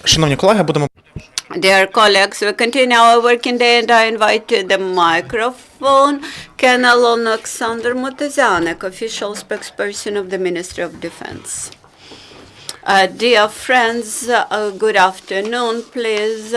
Шановні колеги, будемо Dear colleagues, we continue our working day and I invite to the microphone Colonel Oleksandr Motuzyanyk, official spokesperson of the Ministry of Defense. Dear friends, good afternoon. Please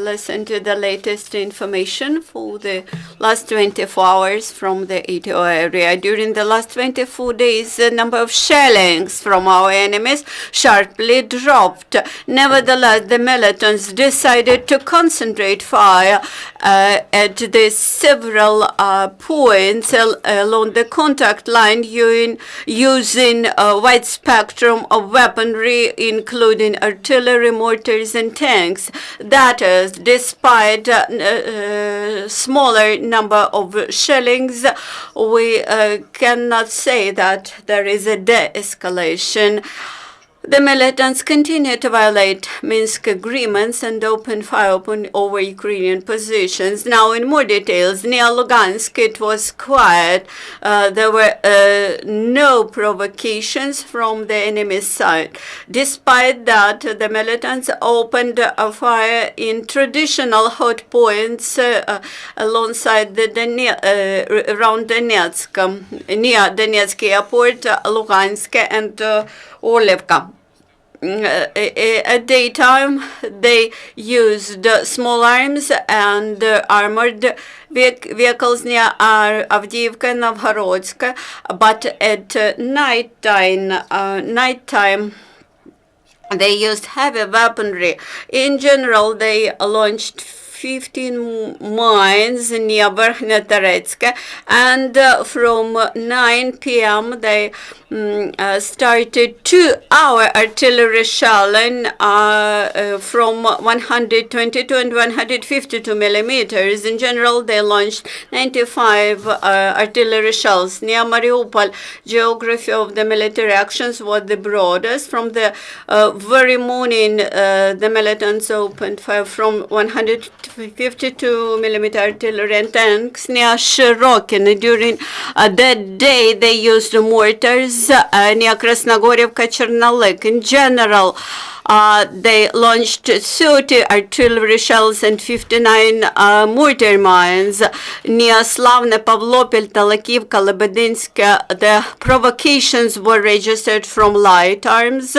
listen to the latest information for the last 24 hours from the ATO area. During the last 24 days, the number of shellings from our enemies sharply dropped. Nevertheless, the militants decided to concentrate fire at the several points along the contact line using a wide spectrum of weaponry, including artillery, mortars, and tanks. That is, despite a smaller number of shellings, we cannot say that there is a de-escalation. The militants continue to violate Minsk agreements and open fire over Ukrainian positions. Now, in more details, near Lugansk, it was quiet. There were no provocations from the enemy's side. Despite that, the militants opened a fire in traditional hot points alongside the around Donetsk, near Donetsk airport, Lugansk, and Olevka. At daytime, they used small arms and armored vehicles near Avdiivka and Novhorodsk, but at nighttime, they used heavy weaponry. In general, they launched 15 mines near Verkhnyotorets, and from 9 p.m. they started 2-hour artillery shelling from 122 and 152 millimeters. In general, they launched 95 artillery shells. Near Mariupol, geography of the military actions was the broadest. From the very morning, the militants opened fire from 152 millimeter artillery and tanks near Shirokin. During that day, they used mortars near Krasnogorivka, Chernolyk. In general, they launched 30 artillery shells and 59 mortar mines near Slavne, Pavlopil, Talakivka, Lebedinsk. The provocations were registered from light arms,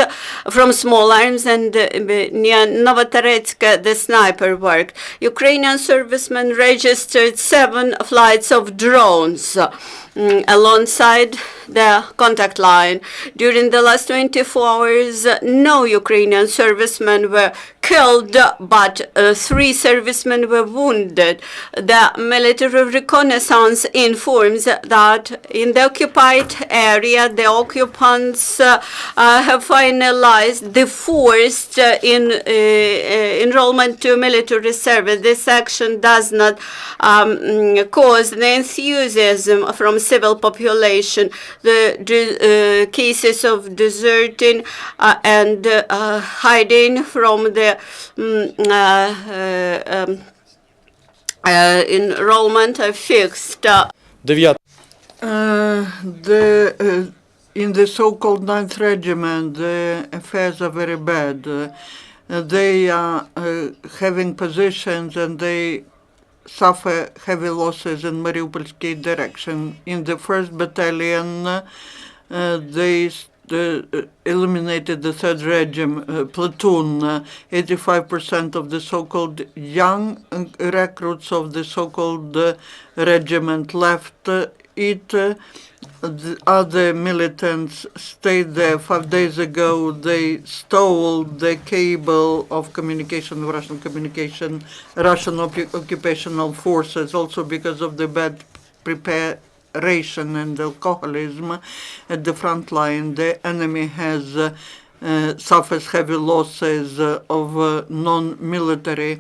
from small arms, and near Novotoretsk, the sniper worked. Ukrainian servicemen registered 7 flights of drones alongside the contact line. During the last 24 hours, no Ukrainian servicemen were killed, but 3 servicemen were wounded. The military reconnaissance informs that in the occupied area, the occupants have finalized the forced enrollment to military service. This action does not cause the enthusiasm from civil population. The cases of deserting and hiding from the enrollment are fixed. 9. In the so-called 9th Regiment, the affairs are very bad. They are having positions and they suffer heavy losses in Mariupolsky direction. In the 1st Battalion, they eliminated the 3rd platoon. 85% of the so-called young recruits of the so-called regiment left it. The other militants stayed there. 5 days ago, they stole the cable of communication, Russian occupational forces, also because of the bad preparation and alcoholism at the front line. The enemy has suffers heavy losses of non-military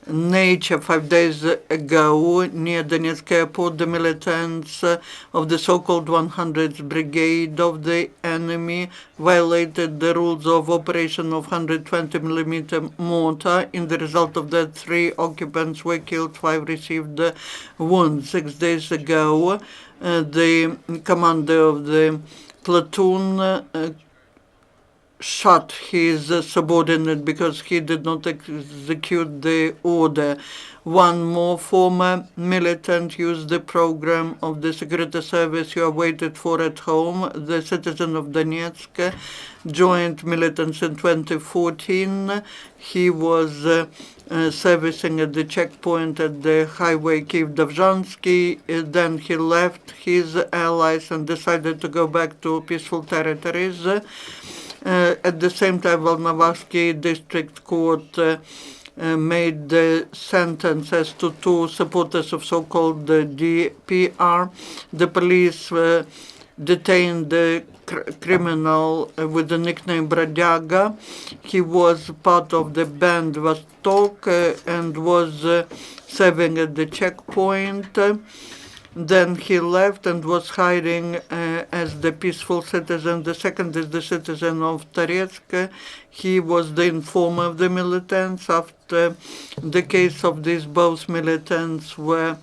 nature. 5 days ago, near Donetsk airport, the militants of the so-called 100th Brigade of the enemy violated the rules of operation of 120mm mortar. In the result of that, 3 occupants were killed, 5 received wounds. 6 days ago, the commander of the platoon shot his subordinate because he did not execute the order. One more former militant used the program of the security service you are waited for at home. The citizen of Donetsk joined militants in 2014. He was servicing at the checkpoint at the highway Kiev-Dovzhansky. Then he left his allies and decided to go back to peaceful territories. At the same time, Volnovasky District Court made the sentence as to two supporters of so-called DPR. The police detained the criminal with the nickname Bradyaga. He was part of the band Vostok and was serving at the checkpoint. Then he left and was hiding as the peaceful citizen. The second is the citizen of Toretsk. He was the informer of the militants. After the case of these both militants were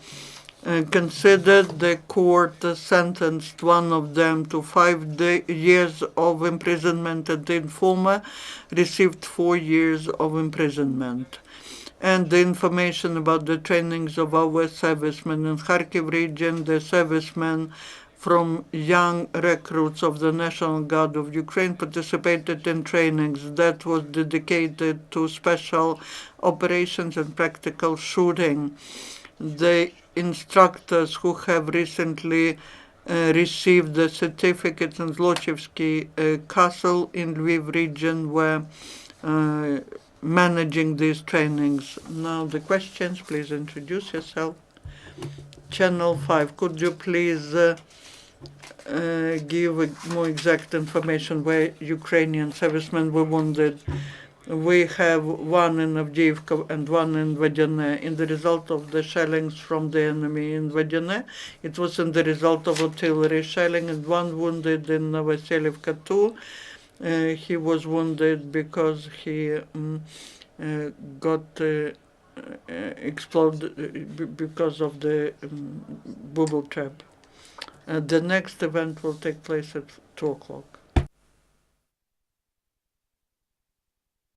considered, the court sentenced one of them to 5 years of imprisonment, and the informer received 4 years of imprisonment. And the information about the trainings of our servicemen in Kharkiv region, the servicemen from young recruits of the National Guard of Ukraine participated in trainings that was dedicated to special operations and practical shooting. The instructors who have recently received the certificates in Zlochevsky Castle in Lviv region were managing these trainings. Now the questions, please introduce yourself. Channel 5, could you please give more exact information where Ukrainian servicemen were wounded? We have one in Avdiivka and one in Vodyane. In the result of the shellings from the enemy in Vodyane, it was in the result of artillery shelling, and one wounded in Novoselivka too. He was wounded because he got exploded because of the bubble trap. The next event will take place at 2 o'clock.